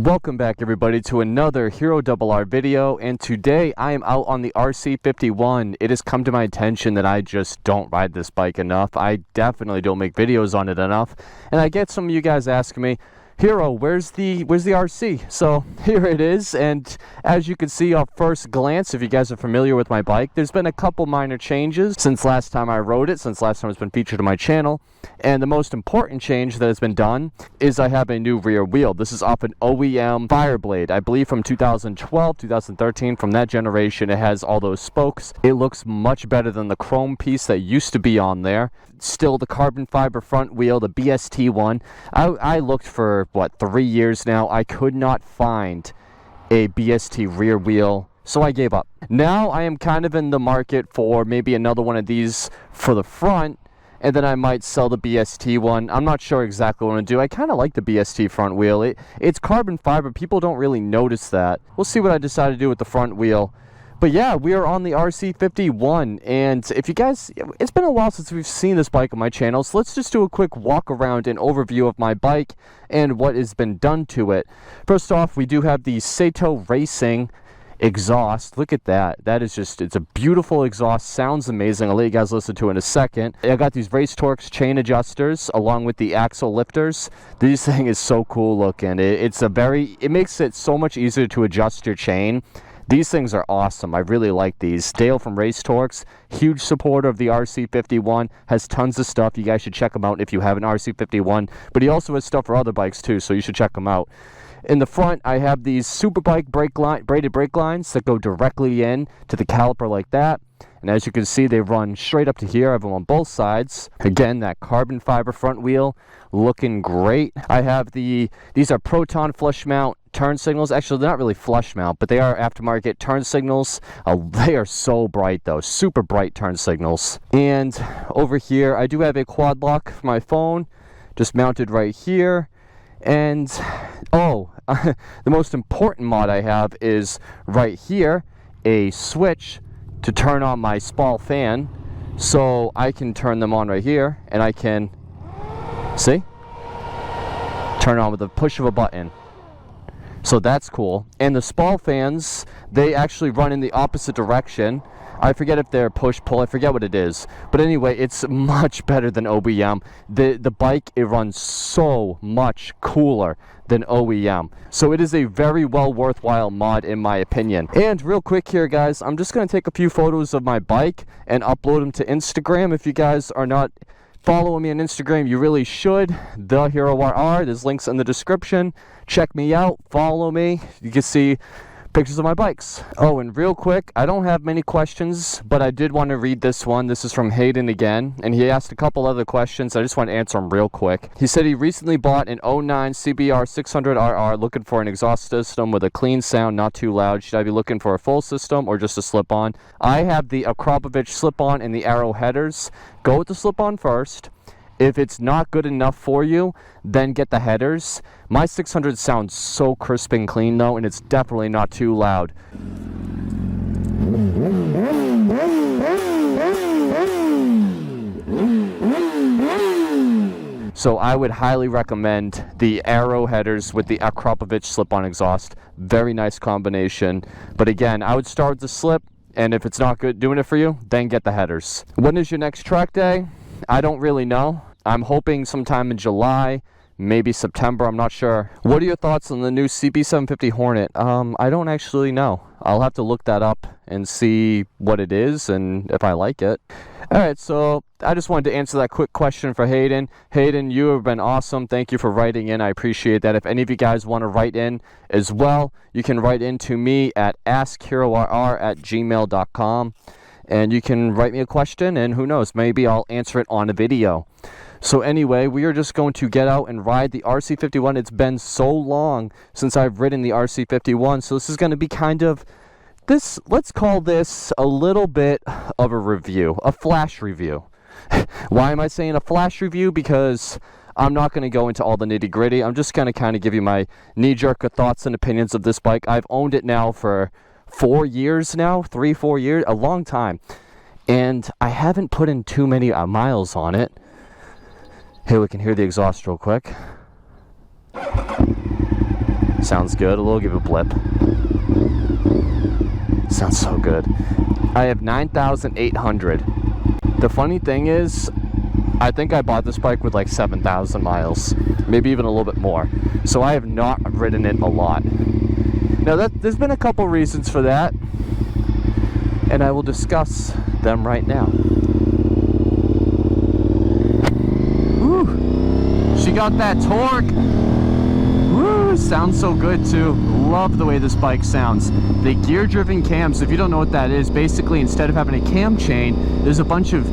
Welcome back everybody to another Hero RR video, and today I am out on the RC51. It has come to my attention that I just don't ride this bike enough. I definitely don't make videos on it enough, and I get some of you guys asking me, Hero, where's the RC? So here it is, and as you can see off first glance, if you guys are familiar with my bike, there's been a couple minor changes since last time I rode it, since last time it's been featured on my channel. And the most important change that has been done is I have a new rear wheel. This is off an OEM Fireblade, I believe from 2012, 2013, from that generation. It has all those spokes. It looks much better than the chrome piece that used to be on there. Still the carbon fiber front wheel, the BST one. I looked for, 3 years now. I could not find a BST rear wheel, so I gave up. Now I am kind of in the market for maybe another one of these for the front, and then I might sell the BST one. I'm not sure exactly what I'm going to do. I kind of like the BST front wheel. It's carbon fiber. People don't really notice that. We'll see what I decide to do with the front wheel. But yeah, we are on the RC51, and if you guys, it's been a while since we've seen this bike on my channel, so let's just do a quick walk around and overview of my bike and what has been done to it. First off, we do have the Sato Racing exhaust. Look at that. That is just, it's a beautiful exhaust. Sounds amazing. I'll let you guys listen to it in a second. I got these Race Torx chain adjusters along with the axle lifters. This thing is so cool looking. It makes it so much easier to adjust your chain. These things are awesome. I really like these. Dale from Race Torx, huge supporter of the RC51, has tons of stuff. You guys should check him out if you have an RC51, but he also has stuff for other bikes too, so you should check him out. In the front, I have these Superbike braided brake lines that go directly in to the caliper like that. And as you can see, they run straight up to here. I have them on both sides. Again, that carbon fiber front wheel looking great. I have these are Proton flush mount turn signals. Actually, they're not really flush mount, but they are aftermarket turn signals. They are so bright though, super bright turn signals. And over here, I do have a quad lock for my phone, just mounted right here. And the most important mod I have is right here, a switch to turn on my Spall fan, so I can turn them on right here, and I can, see? Turn on with the push of a button. So that's cool. And the Spall fans, they actually run in the opposite direction. I forget if they're push-pull, I forget what it is. But anyway, it's much better than OEM. The bike, it runs so much cooler than OEM. So it is a very well worthwhile mod in my opinion. And real quick here guys, I'm just going to take a few photos of my bike and upload them to Instagram. If you guys are not following me on Instagram, you really should. The Hero RR, there's links in the description. Check me out, follow me. You can see pictures of my bikes. Oh, and real quick, I don't have many questions, but I did want to read this one. This is from Hayden again, and he asked a couple other questions. I just want to answer them real quick. He said he recently bought an 09 CBR 600RR looking for an exhaust system with a clean sound, not too loud. Should I be looking for a full system or just a slip-on? I have the Akrapovic slip-on and the Arrow headers. Go with the slip-on first. If it's not good enough for you, then get the headers. My 600 sounds so crisp and clean though, and it's definitely not too loud. So I would highly recommend the Arrow headers with the Akrapovic slip-on exhaust. Very nice combination. But again, I would start with the slip, and if it's not good doing it for you, then get the headers. When is your next track day? I don't really know. I'm hoping sometime in July, maybe September, I'm not sure. What are your thoughts on the new CB750 Hornet? I don't actually know. I'll have to look that up and see what it is and if I like it. Alright, so I just wanted to answer that quick question for Hayden. Hayden, you have been awesome. Thank you for writing in. I appreciate that. If any of you guys want to write in as well, you can write in to me at askherorr@gmail.com. And you can write me a question, and who knows, maybe I'll answer it on a video. So anyway, we are just going to get out and ride the RC51. It's been so long since I've ridden the RC51, so this is going to be kind of this, let's call this a little bit of a review, a flash review. Why am I saying a flash review? Because I'm not going to go into all the nitty gritty. I'm just going to kind of give you my knee-jerk thoughts and opinions of this bike. I've owned it now for 4 years now, 3-4 years, a long time. And I haven't put in too many miles on it. Here, we can hear the exhaust real quick. Sounds good. A little give a blip. Sounds so good. I have 9,800. The funny thing is, I think I bought this bike with like 7,000 miles, maybe even a little bit more. So I have not ridden it a lot. Now there's been a couple reasons for that, and I will discuss them right now. Woo! She got that torque. Woo! Sounds so good too. Love the way this bike sounds. The gear-driven cams, if you don't know what that is, basically instead of having a cam chain, there's a bunch of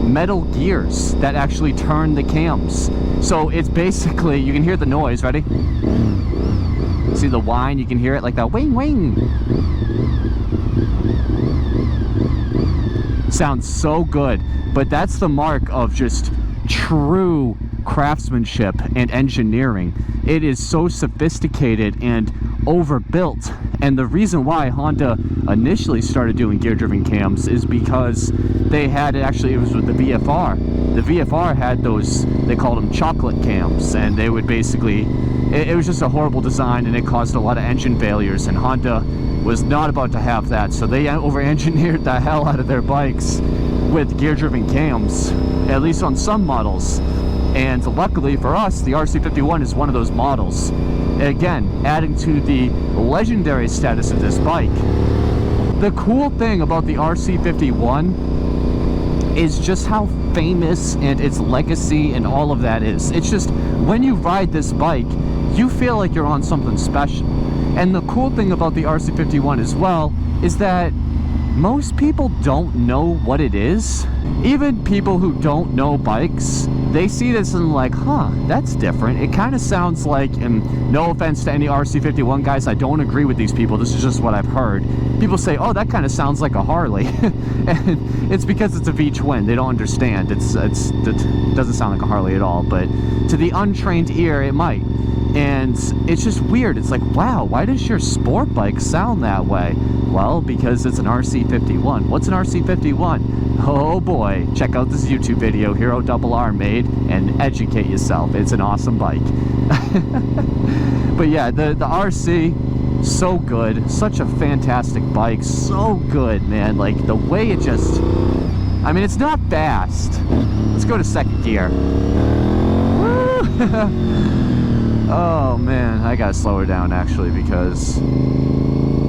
metal gears that actually turn the cams. So it's basically, you can hear the noise. Ready? See the whine? You can hear it like that wing wing. Sounds so good, but that's the mark of just true craftsmanship and engineering. It is so sophisticated and overbuilt, and the reason why Honda initially started doing gear-driven cams is because they had, actually it was with the VFR. The VFR had those, they called them chocolate cams, and they would basically, it was just a horrible design, and it caused a lot of engine failures, and Honda was not about to have that, so they over-engineered the hell out of their bikes with gear-driven cams, at least on some models. And luckily for us, the RC51 is one of those models. Again, adding to the legendary status of this bike. The cool thing about the RC51 is just how famous and its legacy and all of that is. It's just, when you ride this bike, you feel like you're on something special. And the cool thing about the RC51 as well is that most people don't know what it is. Even people who don't know bikes, they see this and like, huh, that's different. It kind of sounds like, and no offense to any RC51 guys, I don't agree with these people, this is just what I've heard. People say, oh, that kind of sounds like a Harley. And it's because it's a V-twin. They don't understand. It doesn't sound like a Harley at all, but to the untrained ear, it might. And it's just weird. It's like, wow, why does your sport bike sound that way? Well, because it's an RC51. What's an RC51? Oh boy, check out this YouTube video Hero RR made and educate yourself. It's an awesome bike. But yeah, the RC, so good. Such a fantastic bike. So good, man. Like the way it just, I mean, it's not fast. Let's go to second gear. Oh man, I gotta slow her down actually, because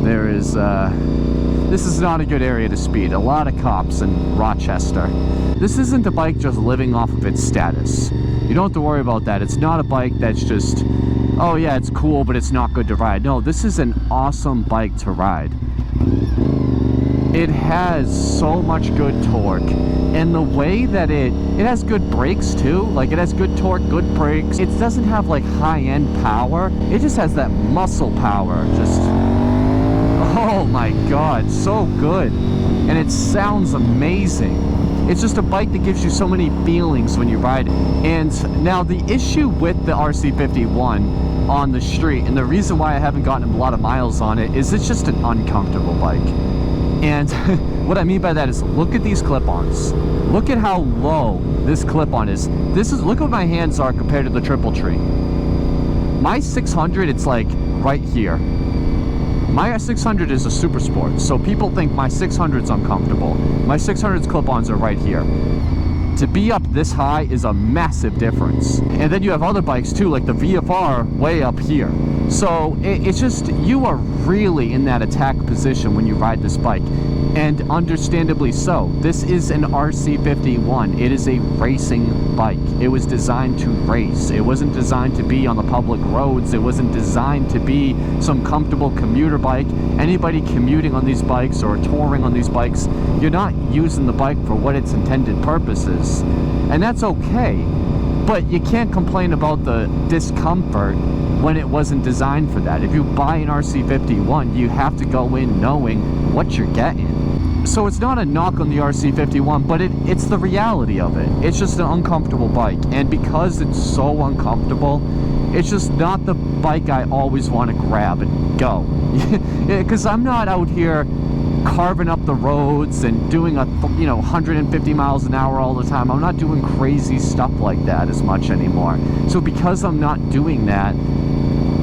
there is, this is not a good area to speed. A lot of cops in Rochester. This isn't a bike just living off of its status. You don't have to worry about that. It's not a bike that's just, oh yeah, it's cool, but it's not good to ride. No, this is an awesome bike to ride. It has so much good torque, and the way that it has good brakes too. Like it has good torque, good brakes. It doesn't have like high-end power. It just has that muscle power. Just, oh my god, so good. And it sounds amazing. It's just a bike that gives you so many feelings when you ride it. And now the issue with the RC51 on the street, and the reason why I haven't gotten a lot of miles on it, is it's just an uncomfortable bike. And what I mean by that is, look at these clip-ons. Look at how low this clip-on is. Look what my hands are compared to the Triple Tree. My 600, it's like right here. My 600 is a Super Sport, so people think my 600's uncomfortable. My 600's clip-ons are right here. To be up this high is a massive difference. And then you have other bikes too, like the VFR way up here. So it's just, you are really in that attack position when you ride this bike. And understandably so. This is an RC51. It is a racing bike. It was designed to race. It wasn't designed to be on the public roads. It wasn't designed to be some comfortable commuter bike. Anybody commuting on these bikes or touring on these bikes, you're not using the bike for what its intended purpose is. And that's okay. But you can't complain about the discomfort when it wasn't designed for that. If you buy an RC51, you have to go in knowing what you're getting. So it's not a knock on the RC51, but it's the reality of it. It's just an uncomfortable bike, and because it's so uncomfortable, it's just not the bike I always want to grab and go. Because I'm not out here carving up the roads and doing 150 miles an hour all the time. I'm not doing crazy stuff like that as much anymore. So because I'm not doing that,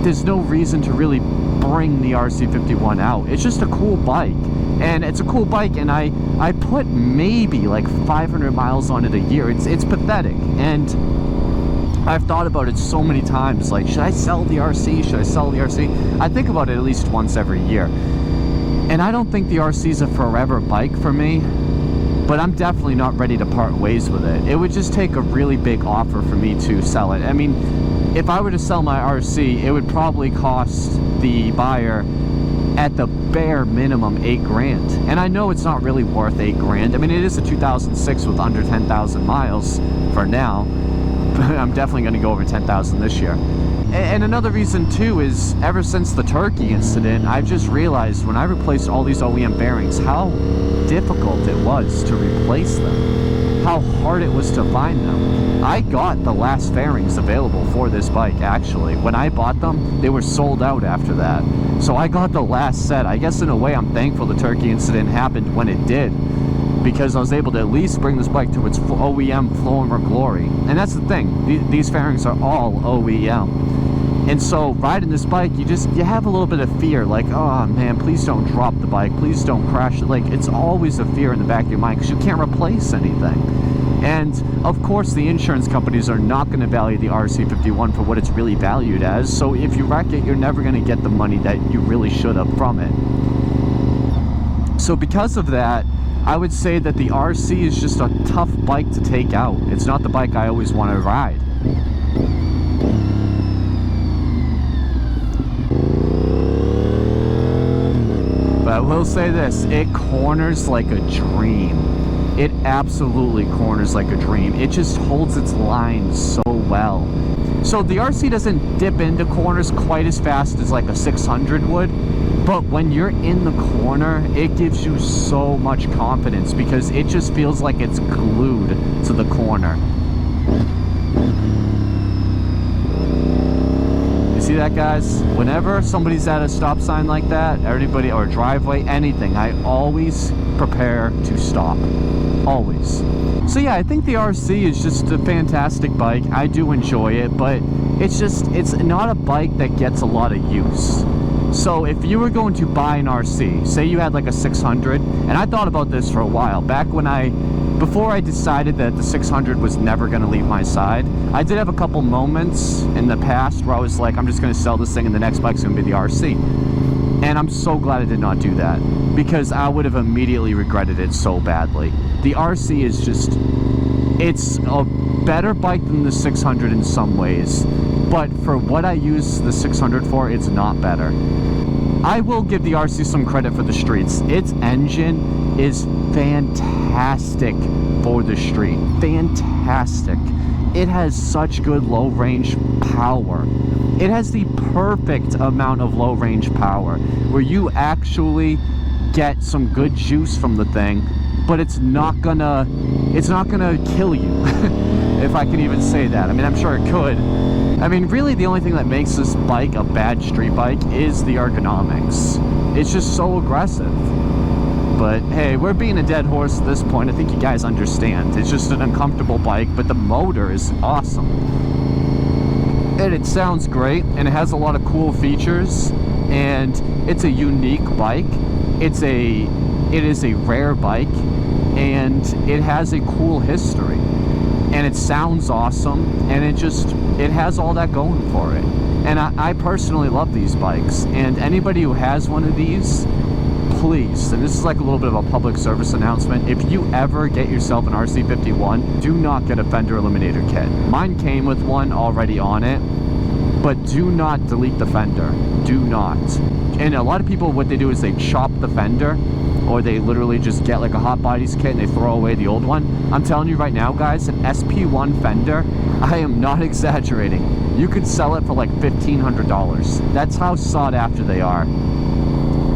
there's no reason to really bring the RC51 out. It's just a cool bike, and it's a cool bike, and I put maybe like 500 miles on it a year. It's pathetic, and I've thought about it so many times, like, should I sell the RC? Should I sell the RC? I think about it at least once every year, and I don't think the RC is a forever bike for me, but I'm definitely not ready to part ways with it. It would just take a really big offer for me to sell it. I mean, if I were to sell my RC, it would probably cost the buyer at the bare minimum $8 grand. And I know it's not really worth $8 grand. I mean, it is a 2006 with under 10,000 miles for now. But I'm definitely going to go over 10,000 this year. And another reason too is, ever since the Turkey incident, I've just realized when I replaced all these OEM bearings, how difficult it was to replace them, how hard it was to find them. I got the last fairings available for this bike, actually. When I bought them, they were sold out after that. So I got the last set. I guess in a way I'm thankful the Turkey incident happened when it did, because I was able to at least bring this bike to its OEM former glory. And that's the thing, these fairings are all OEM. And so riding this bike, you have a little bit of fear, like, oh man, please don't drop the bike, please don't crash it. Like, it's always a fear in the back of your mind because you can't replace anything. And of course the insurance companies are not going to value the RC51 for what it's really valued as. So if you wreck it, you're never going to get the money that you really should have from it. So because of that, I would say that the RC is just a tough bike to take out. It's not the bike I always want to ride. But I will say this, it corners like a dream. It absolutely corners like a dream. It just holds its line so well. So the RC doesn't dip into corners quite as fast as like a 600 would, but when you're in the corner, it gives you so much confidence because it just feels like it's glued to the corner. You see that, guys? Whenever somebody's at a stop sign like that, everybody, or a driveway, anything, I always prepare to stop. Always. So yeah, I think the RC is just a fantastic bike. I do enjoy it, but it's not a bike that gets a lot of use. So if you were going to buy an RC, say you had like a 600, and I thought about this for a while, before I decided that the 600 was never going to leave my side, I did have a couple moments in the past where I was like, I'm just going to sell this thing and the next bike's going to be the RC. And I'm so glad I did not do that, because I would have immediately regretted it so badly. The RC is just, it's a better bike than the 600 in some ways, but for what I use the 600 for, it's not better. I will give the RC some credit for the streets. Its engine is fantastic for the street. Fantastic. It has such good low range power. It has the perfect amount of low range power where you actually get some good juice from the thing, but it's not gonna kill you. If I can even say that. I mean, I'm sure it could. I mean, really the only thing that makes this bike a bad street bike is the ergonomics. It's just so aggressive. But hey, we're being a dead horse at this point. I think you guys understand. It's just an uncomfortable bike, but the motor is awesome. And it sounds great, and it has a lot of cool features, and it's a unique bike. It is a rare bike, and it has a cool history. And it sounds awesome, and it has all that going for it. And I personally love these bikes, and anybody who has one of these, please, and this is like a little bit of a public service announcement, if you ever get yourself an RC51, do not get a fender eliminator kit. Mine came with one already on it, but do not delete the fender. Do not. And a lot of people, what they do is they chop the fender, or they literally just get like a hot bodies kit and they throw away the old one. I'm telling you right now, guys, an SP1 fender, I am not exaggerating, you could sell it for like $1,500. That's how sought after they are.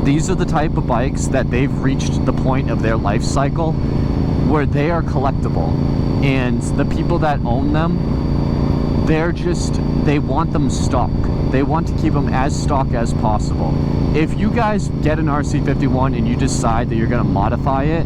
These are the type of bikes that they've reached the point of their life cycle where they are collectible, and the people that own them, they want them stock. They want to keep them as stock as possible. If you guys get an RC51 and you decide that you're going to modify it,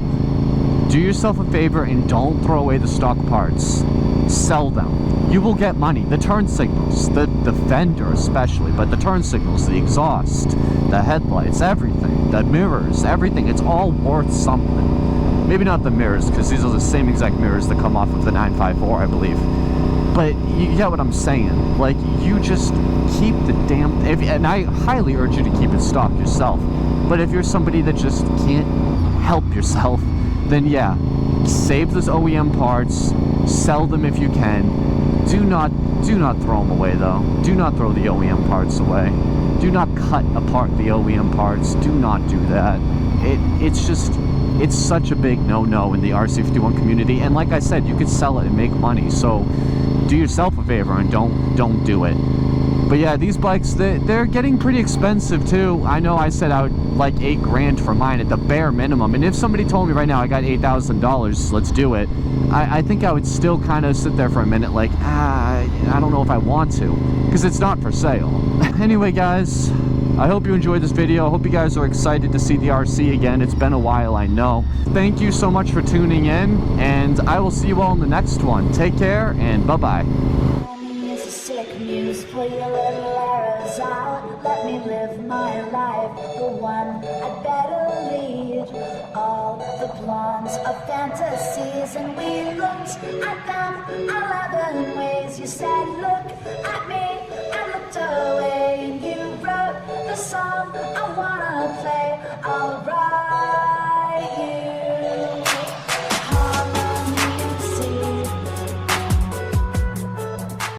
do yourself a favor and don't throw away the stock parts. Sell them. You will get money. The turn signals, the fender especially, but the turn signals, the exhaust, the headlights, everything, the mirrors, everything, it's all worth something. Maybe not the mirrors, because these are the same exact mirrors that come off of the 954, I believe. But you get what I'm saying. Like, you just keep the damn... and I highly urge you to keep it stocked yourself. But if you're somebody that just can't help yourself, then yeah, save those OEM parts, sell them if you can. Do not throw them away, though. Do not throw the OEM parts away. Do not cut apart the OEM parts. Do not do that. It's such a big no-no in the RC51 community. And like I said, you could sell it and make money. So do yourself a favor and don't do it. But yeah, these bikes, they're getting pretty expensive too. I know I said I would like $8 grand for mine at the bare minimum. And if somebody told me right now I got $8,000, let's do it, I think I would still kind of sit there for a minute like, I don't know if I want to, because it's not for sale. Anyway, guys, I hope you enjoyed this video. I hope you guys are excited to see the RC again. It's been a while, I know. Thank you so much for tuning in, and I will see you all in the next one. Take care, and bye-bye. Pull your little arrows out, let me live my life, the one I'd better lead. All the blondes of fantasies, and we looked at them 11 ways. You said, look at me, I looked away, and you wrote the song I wanna play. I'll write you